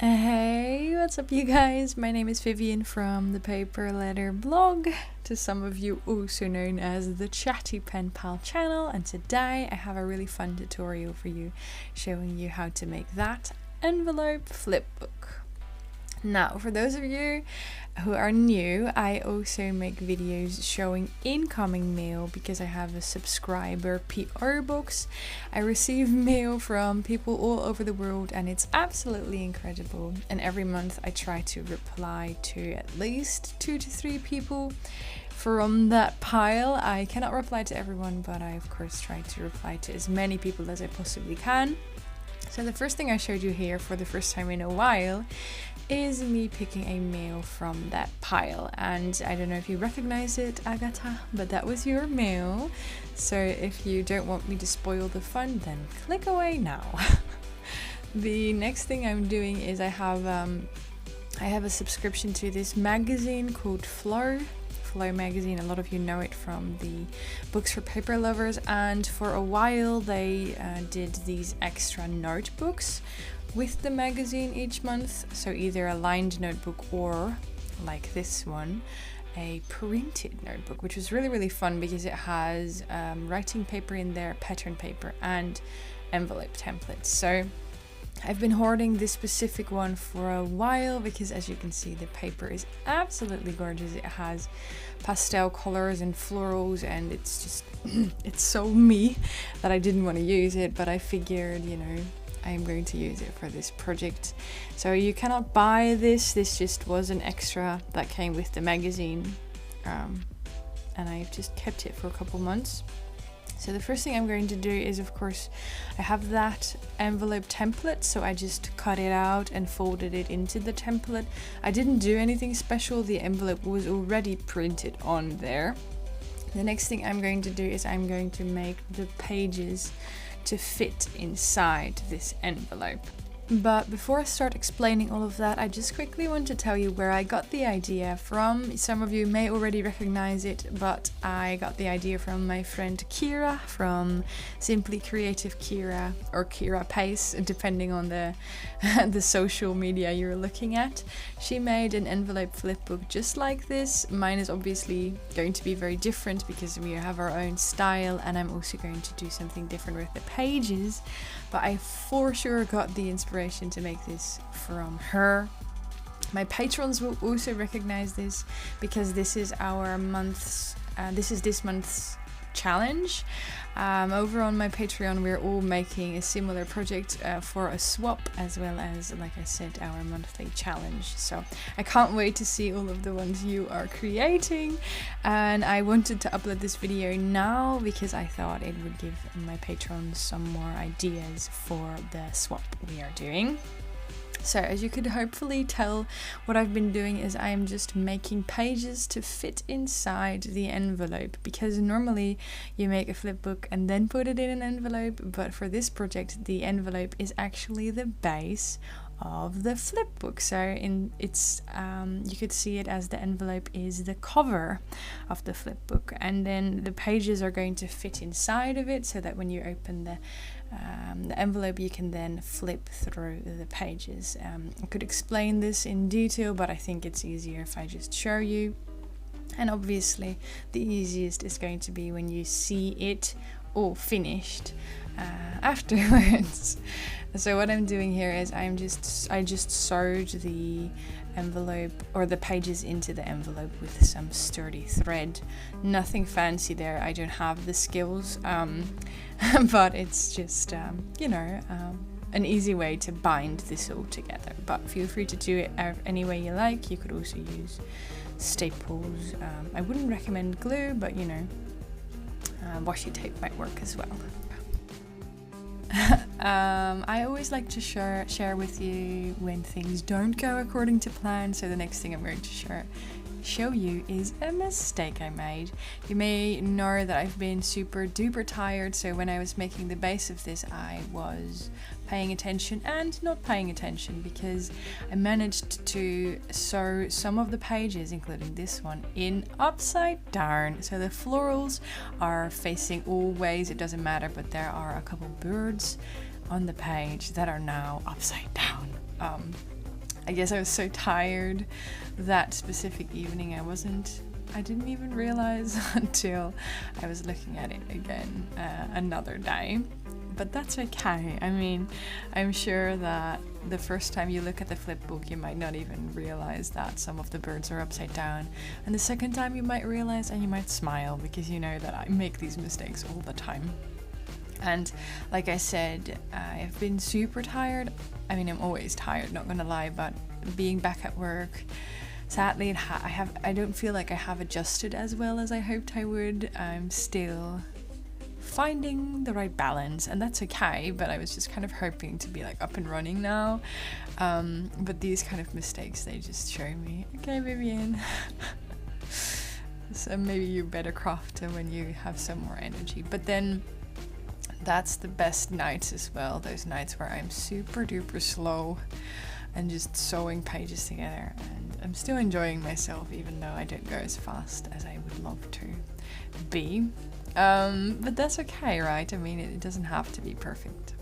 Hey, what's up you guys? My name is Vivian from ThePaperLetterBlog, to some of you also known as the Chatty Penpal channel, and today I have a really fun tutorial for you showing you how to make that envelope flipbook. Now, for those of you who are new, I also make videos showing incoming mail because I have a subscriber PR box. I receive mail from people all over the world and it's absolutely incredible. And every month I try to reply to at least 2 to 3 people from that pile. I cannot reply to everyone, but I of course try to reply to as many people as I possibly can. So the first thing I showed you here for the first time in a while is me picking a mail from that pile, and I don't know if you recognize it, Agatha, but that was your mail. So if you don't want me to spoil the fun, then click away now. The next thing I'm doing is I have a subscription to this magazine called Floral magazine. A lot of you know it from the Books for Paper Lovers, and for a while they did these extra notebooks with the magazine each month, so either a lined notebook or, like this one, a printed notebook, which was really fun because it has writing paper in there, pattern paper, and envelope templates. So I've been hoarding this specific one for a while because, as you can see, the paper is absolutely gorgeous. It has pastel colors and florals, and it's just it's so me that I didn't want to use it, but I figured, you know, I am going to use it for this project. So you cannot buy this just was an extra that came with the magazine, and I've just kept it for a couple months. So the first thing I'm going to do is, of course, I have that envelope template, so I just cut it out and folded it into the template. I didn't do anything special, the envelope was already printed on there. The next thing I'm going to do is I'm going to make the pages to fit inside this envelope. But before I start explaining all of that, I just quickly want to tell you where I got the idea from. Some of you may already recognize it, but I got the idea from my friend Kira from Simply Creative Kira, or Kira Pace, depending on the the social media you're looking at. She made an envelope flipbook just like this. Mine is obviously going to be very different because we have our own style, and I'm also going to do something different with the pages. But I for sure got the inspiration to make this from her. My patrons will also recognize this because this is our month's this month's challenge. Over on my Patreon, we're all making a similar project for a swap, as well as, like I said, our monthly challenge. So I can't wait to see all of the ones you are creating, and I wanted to upload this video now because I thought it would give my patrons some more ideas for the swap we are doing. So as you could hopefully tell, what I've been doing is I am just making pages to fit inside the envelope, because normally you make a flipbook and then put it in an envelope, but for this project the envelope is actually the base of the flipbook. So you could see it as the envelope is the cover of the flipbook, and then the pages are going to fit inside of it, so that when you open the envelope you can then flip through the pages. I could explain this in detail, but I think it's easier if I just show you. And obviously the easiest is going to be when you see it all finished afterwards. So what I'm doing here is I just sewed the envelope, or the pages, into the envelope with some sturdy thread. Nothing fancy there, I don't have the skills, but it's just an easy way to bind this all together. But feel free to do it any way you like. You could also use staples. I wouldn't recommend glue, but washi tape might work as well. I always like to share with you when things don't go according to plan, so the next thing I'm going to show you is a mistake I made. You may know that I've been super duper tired, so when I was making the base of this I was paying attention and not paying attention, because I managed to sew some of the pages, including this one, in upside down. So the florals are facing all ways, it doesn't matter, but there are a couple birds on the page that are now upside down. I guess I was so tired that specific evening I didn't even realize until I was looking at it again another day. But that's okay. I mean, I'm sure that the first time you look at the flipbook, you might not even realize that some of the birds are upside down. And the second time you might realize, and you might smile, because you know that I make these mistakes all the time. And like I said, I've been super tired. I mean, I'm always tired, not gonna lie, but being back at work, sadly, I don't feel like I have adjusted as well as I hoped I would. I'm still finding the right balance, and that's okay, but I was just kind of hoping to be like up and running now. But these kind of mistakes, they just show me, okay, Vivian, so maybe you're better crafter when you have some more energy. But then that's the best nights as well, those nights where I'm super duper slow and just sewing pages together, and I'm still enjoying myself even though I don't go as fast as I would love to be. But that's okay, right? I mean, it doesn't have to be perfect.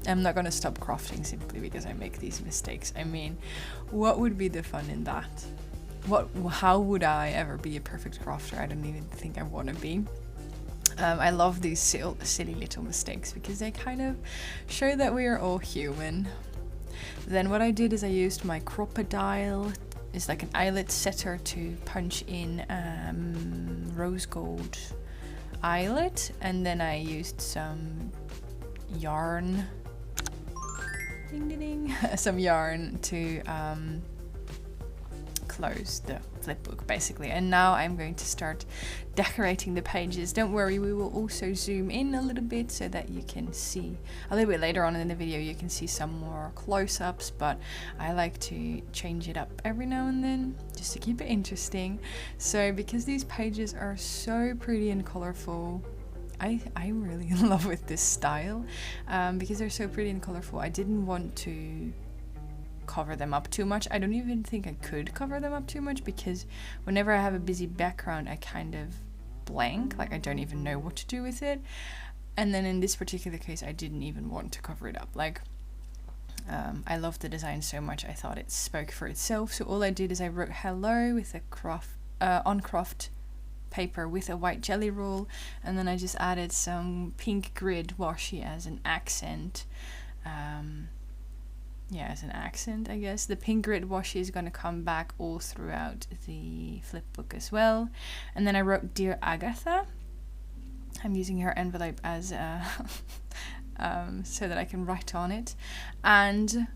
I'm not gonna stop crafting simply because I make these mistakes. I mean, what would be the fun in that? How would I ever be a perfect crafter? I don't even think I want to be. I love these silly little mistakes because they kind of show that we are all human. Then what I did is I used my crocodile. It's like an eyelet setter to punch in rose gold eyelet, and then I used some yarn, ding ding ding, some yarn to close the flipbook basically. And now I'm going to start decorating the pages. Don't worry, we will also zoom in a little bit so that you can see a little bit later on in the video, you can see some more close-ups, but I like to change it up every now and then just to keep it interesting. So because these pages are so pretty and colorful, I'm really in love with this style, because they're so pretty and colorful. I didn't want to cover them up too much. I don't even think I could cover them up too much because whenever I have a busy background, I kind of blank, like I don't even know what to do with it. And then in this particular case, I didn't even want to cover it up. Like, I love the design so much, I thought it spoke for itself. So all I did is I wrote hello with a on craft paper with a white jelly roll, and then I just added some pink grid washi as an accent. Yeah, as an accent, I guess. The pink grid washi is going to come back all throughout the flipbook as well. And then I wrote Dear Agatha. I'm using her envelope as so that I can write on it. And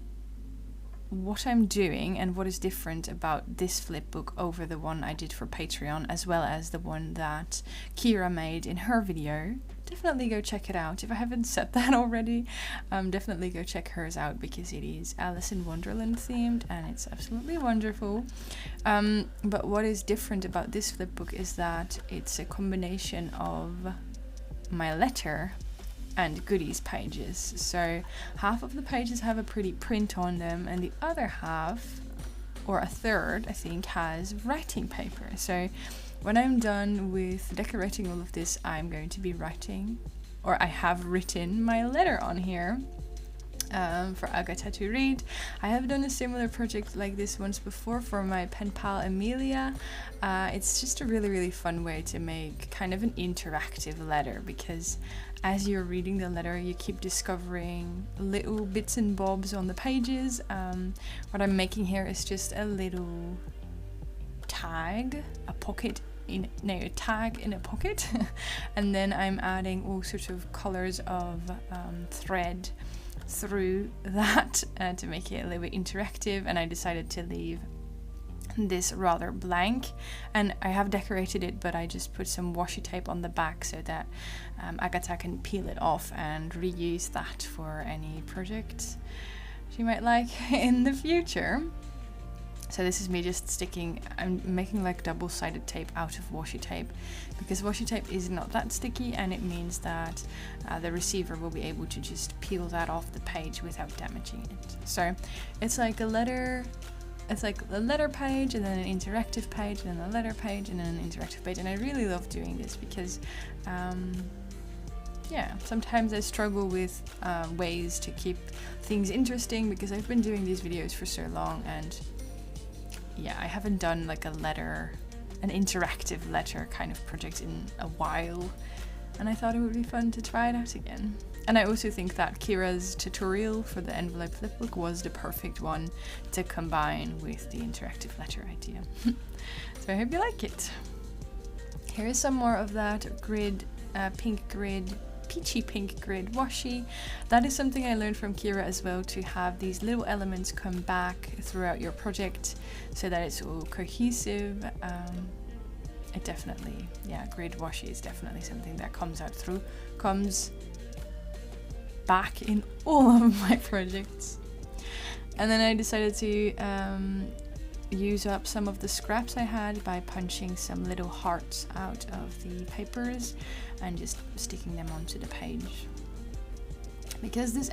what I'm doing and what is different about this flipbook over the one I did for Patreon, as well as the one that Kira made in her video, definitely go check it out. If I haven't said that already, definitely go check hers out because it is Alice in Wonderland themed and it's absolutely wonderful. But what is different about this flipbook is that it's a combination of my letter and goodies pages. So half of the pages have a pretty print on them and the other half, or a third I think, has writing paper. So when I'm done with decorating all of this, I'm going to be writing, or I have written my letter on here for Agatha to read. I have done a similar project like this once before for my pen pal Amelia. It's just a really fun way to make kind of an interactive letter, because as you're reading the letter you keep discovering little bits and bobs on the pages. What I'm making here is just a little tag, a tag in a pocket and then I'm adding all sorts of colors of thread through that to make it a little bit interactive, and I decided to leave this rather blank, and I have decorated it, but I just put some washi tape on the back so that Agatha can peel it off and reuse that for any project she might like in the future. So this is me just sticking, I'm making like double-sided tape out of washi tape, because washi tape is not that sticky and it means that the receiver will be able to just peel that off the page without damaging it. So it's like a letter, it's like a letter page and then an interactive page and then a letter page and then an interactive page, and I really love doing this because yeah, sometimes I struggle with ways to keep things interesting because I've been doing these videos for so long, and yeah, I haven't done like an interactive letter kind of project in a while, and I thought it would be fun to try it out again. And I also think that Kira's tutorial for the envelope flipbook was the perfect one to combine with the interactive letter idea. So I hope you like it. Here is some more of that grid, peachy pink grid washi. That is something I learned from Kira as well, to have these little elements come back throughout your project so that it's all cohesive. It definitely, yeah, grid washi is definitely something that comes back in all of my projects. And then I decided to use up some of the scraps I had by punching some little hearts out of the papers and just sticking them onto the page. Because this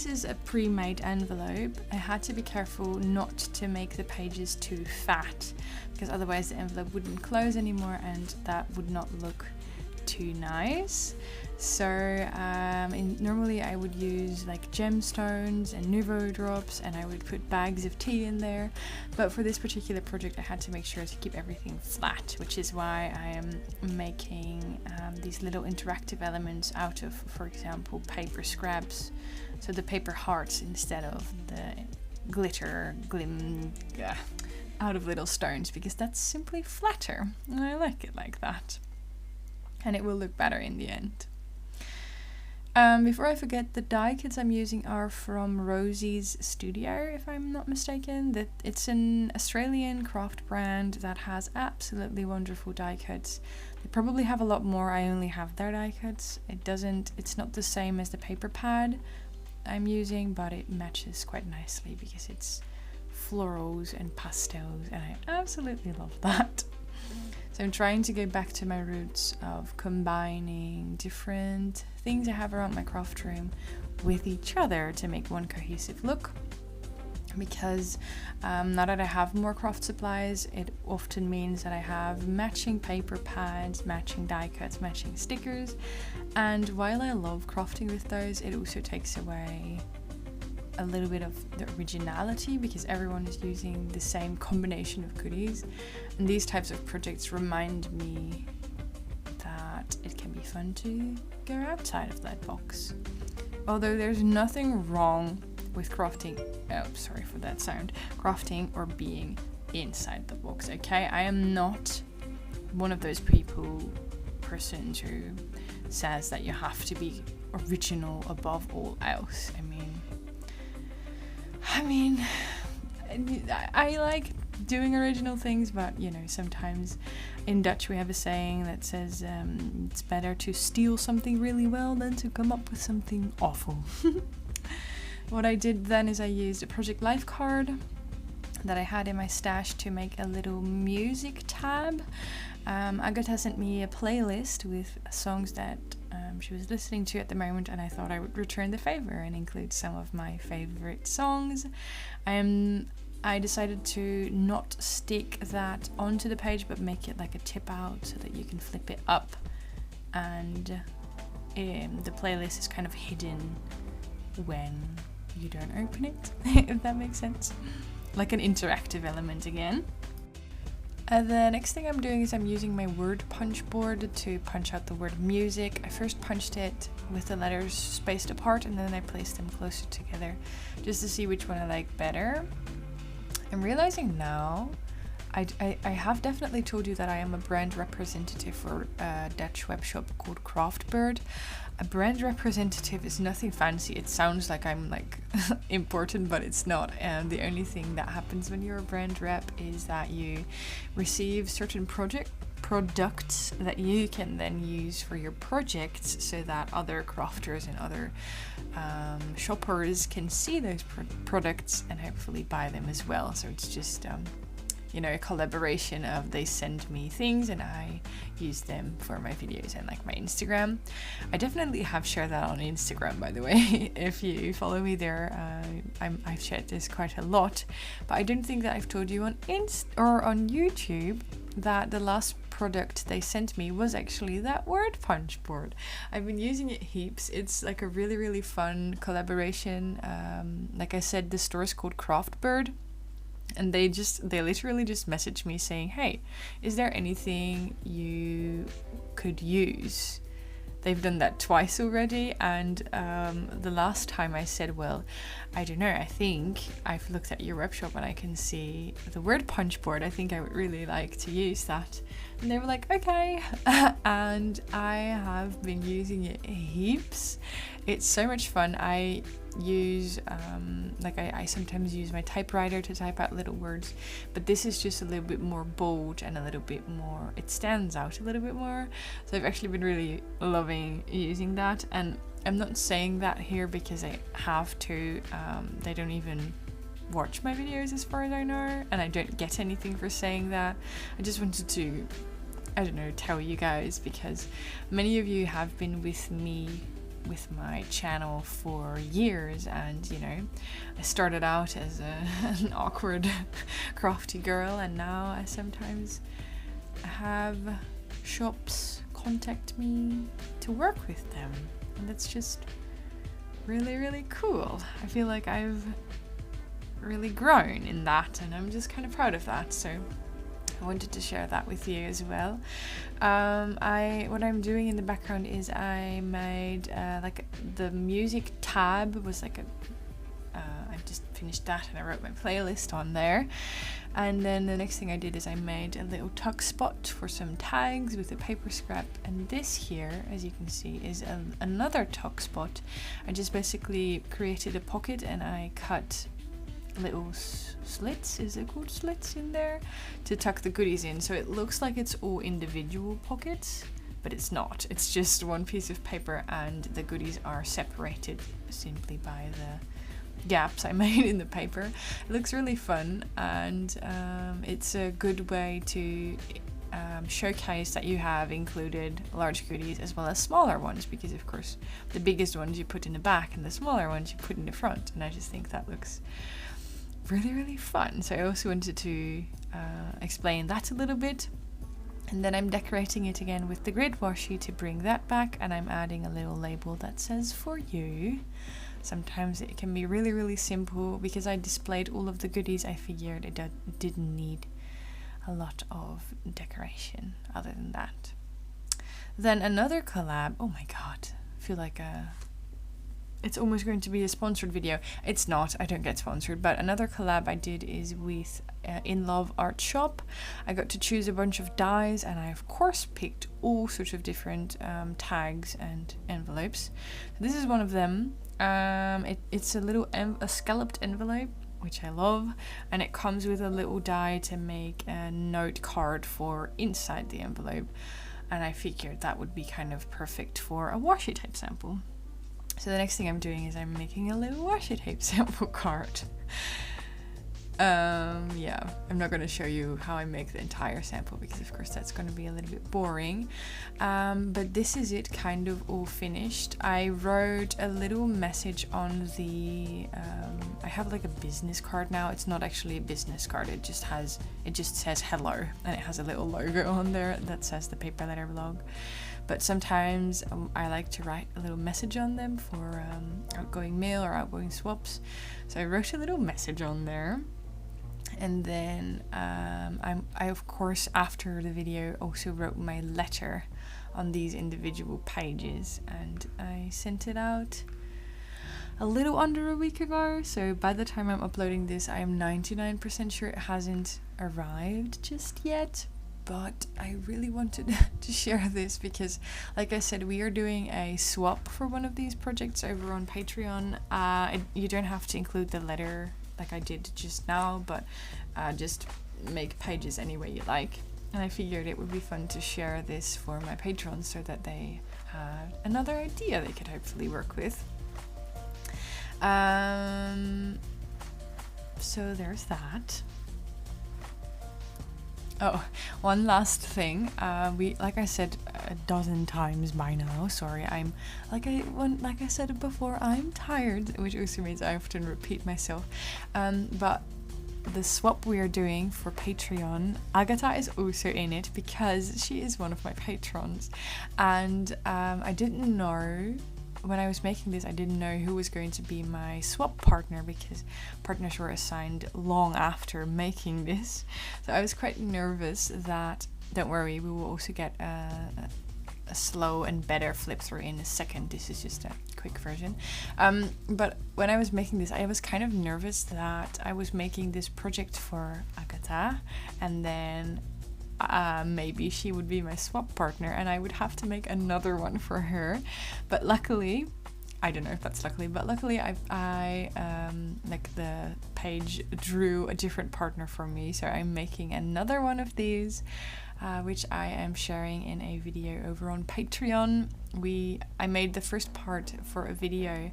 is a pre-made envelope, I had to be careful not to make the pages too fat, because otherwise the envelope wouldn't close anymore and that would not look too nice. So normally I would use like gemstones and nouveau drops, and I would put bags of tea in there, but for this particular project I had to make sure to keep everything flat, which is why I am making these little interactive elements out of, for example, paper scraps, so the paper hearts instead of the glitter out of little stones, because that's simply flatter and I like it like that, and it will look better in the end. Before I forget, the die cuts I'm using are from Rosie's studio, if I'm not mistaken. It's an Australian craft brand that has absolutely wonderful die cuts. They probably have a lot more, I only have their die cuts. It's not the same as the paper pad I'm using, but it matches quite nicely because it's florals and pastels, and I absolutely love that. So I'm trying to go back to my roots of combining different things I have around my craft room with each other to make one cohesive look. Because now that I have more craft supplies, it often means that I have matching paper pads, matching die cuts, matching stickers. And while I love crafting with those, it also takes away a little bit of the originality because everyone is using the same combination of goodies, and these types of projects remind me that it can be fun to go outside of that box. Although there's nothing wrong with crafting, oh sorry for that sound, crafting or being inside the box, okay? I am not one of those persons who says that you have to be original above all else. I mean, I like doing original things, but you know, sometimes in Dutch we have a saying that says it's better to steal something really well than to come up with something awful. What I did then is I used a Project Life card that I had in my stash to make a little music tab. Agatha sent me a playlist with songs that she was listening to at the moment, and I thought I would return the favor and include some of my favorite songs. I decided to not stick that onto the page but make it like a tip out so that you can flip it up, and the playlist is kind of hidden when you don't open it, if that makes sense. Like an interactive element again. And the next thing I'm doing is I'm using my word punch board to punch out the word music. I first punched it with the letters spaced apart, and then I placed them closer together just to see which one I like better. I'm realizing now, I have definitely told you that I am a brand representative for a Dutch web shop called Craftbird. A brand representative is nothing fancy. It sounds like I'm like important, but it's not. And the only thing that happens when you're a brand rep is that you receive certain products that you can then use for your projects, so that other crafters and other shoppers can see those products and hopefully buy them as well. So it's just you know, a collaboration of they send me things and I use them for my videos and like my Instagram. I definitely have shared that on Instagram, by the way. If you follow me there, I've shared this quite a lot, but I don't think that I've told you on on YouTube that the last product they sent me was actually that word punch board. I've been using it heaps. It's like a really fun collaboration. Like I said, the store is called Craft Bird, and they literally just messaged me saying, hey, is there anything you could use? They've done that twice already, and the last time I said, well, I don't know, I think I've looked at your web shop and I can see the word punch board. I think I would really like to use that. And they were like, okay. And I have been using it heaps. It's so much fun. I use I sometimes use my typewriter to type out little words, but this is just a little bit more bold and a little bit more, it stands out a little bit more. So I've actually been really loving using that, and I'm not saying that here because I have to. They don't even watch my videos as far as I know, and I don't get anything for saying that. I just wanted to, I don't know, tell you guys, because many of you have been with me with my channel for years, and you know, I started out as an awkward crafty girl, and now I sometimes have shops contact me to work with them, and that's just really cool. I feel like I've really grown in that, and I'm just kind of proud of that, so I wanted to share that with you as well. What I'm doing in the background is I made like the music tab was like I just finished that, and I wrote my playlist on there. And then the next thing I did is I made a little tuck spot for some tags with a paper scrap, and this here, as you can see, is another tuck spot. I just basically created a pocket and I cut little slits, is it called slits, in there to tuck the goodies in, so it looks like it's all individual pockets, but it's not. It's just one piece of paper, and the goodies are separated simply by the gaps I made in the paper. It looks really fun, and it's a good way to showcase that you have included large goodies as well as smaller ones, because of course the biggest ones you put in the back and the smaller ones you put in the front, and I just think that looks really fun. So I also wanted to explain that a little bit. And then I'm decorating it again with the grid washi to bring that back, and I'm adding a little label that says for you. Sometimes it can be really simple. Because I displayed all of the goodies, I figured it didn't need a lot of decoration other than that. Then another collab, oh my god, I feel like it's almost going to be a sponsored video. It's not, I don't get sponsored, but another collab I did is with In Love Art Shop. I got to choose a bunch of dies, and I of course picked all sorts of different tags and envelopes. So this is one of them. It's a little a scalloped envelope, which I love, and it comes with a little die to make a note card for inside the envelope, and I figured that would be kind of perfect for a washi tape sample. So the next thing I'm doing is I'm making a little washi tape sample card. Yeah, I'm not going to show you how I make the entire sample, because of course that's going to be a little bit boring. But this is it kind of all finished. I wrote a little message on the, I have like a business card now. It's not actually a business card. It just says hello, and it has a little logo on there that says ThePaperLetterBlog. But sometimes I like to write a little message on them for outgoing mail or outgoing swaps. So I wrote a little message on there. And then I of course, after the video, also wrote my letter on these individual pages, and I sent it out a little under a week ago. So by the time I'm uploading this, I am 99% sure it hasn't arrived just yet. But I really wanted to share this because, like I said, we are doing a swap for one of these projects over on Patreon. You don't have to include the letter like I did just now, but just make pages any way you like. And I figured it would be fun to share this for my patrons so that they had another idea they could hopefully work with. So there's that. Oh, one last thing. Like I said a dozen times by now. Sorry, I'm like I said before, I'm tired, which also means I often repeat myself. But the swap we are doing for Patreon, Agatha is also in it because she is one of my patrons. And I didn't know, when I was making this, I didn't know who was going to be my swap partner because partners were assigned long after making this. So I was quite nervous that, don't worry, we will also get a slow and better flip through in a second. This is just a quick version. But when I was making this, I was kind of nervous that I was making this project for Agatha and then maybe she would be my swap partner and I would have to make another one for her. But luckily, I don't know if that's luckily, but luckily I like the page drew a different partner for me, so I'm making another one of these, which I am sharing in a video over on Patreon. I made the first part for a video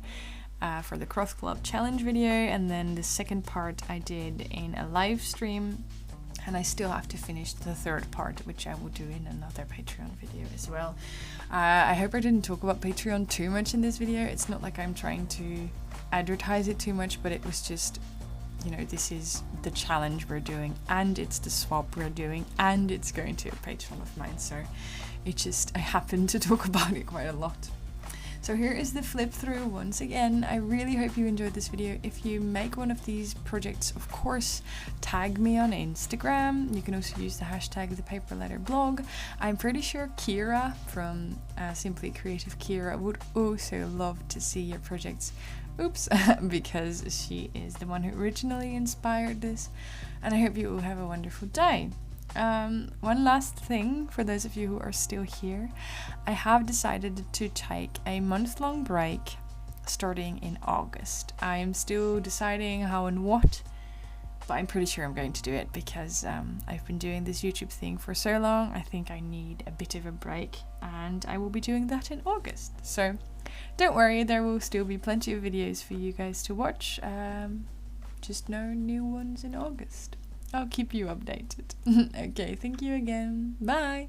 for the Cross Club challenge video, and then the second part I did in a live stream. And I still have to finish the third part, which I will do in another Patreon video as well. I hope I didn't talk about Patreon too much in this video. It's not like I'm trying to advertise it too much, but it was just, you know, this is the challenge we're doing, and it's the swap we're doing, and it's going to a Patreon of mine. So it just, I happen to talk about it quite a lot. So here is the flip through once again. I really hope you enjoyed this video. If you make one of these projects, of course, tag me on Instagram. You can also use the hashtag ThePaperLetterBlog. I'm pretty sure Kira from Simply Creative Kira would also love to see your projects. Oops, because she is the one who originally inspired this. And I hope you all have a wonderful day. One last thing for those of you who are still here, I have decided to take a month-long break starting in August. I am still deciding how and what, but I'm pretty sure I'm going to do it because I've been doing this YouTube thing for so long. I think I need a bit of a break, and I will be doing that in August. So don't worry, there will still be plenty of videos for you guys to watch, just no new ones in August. I'll keep you updated. Okay, thank you again. Bye!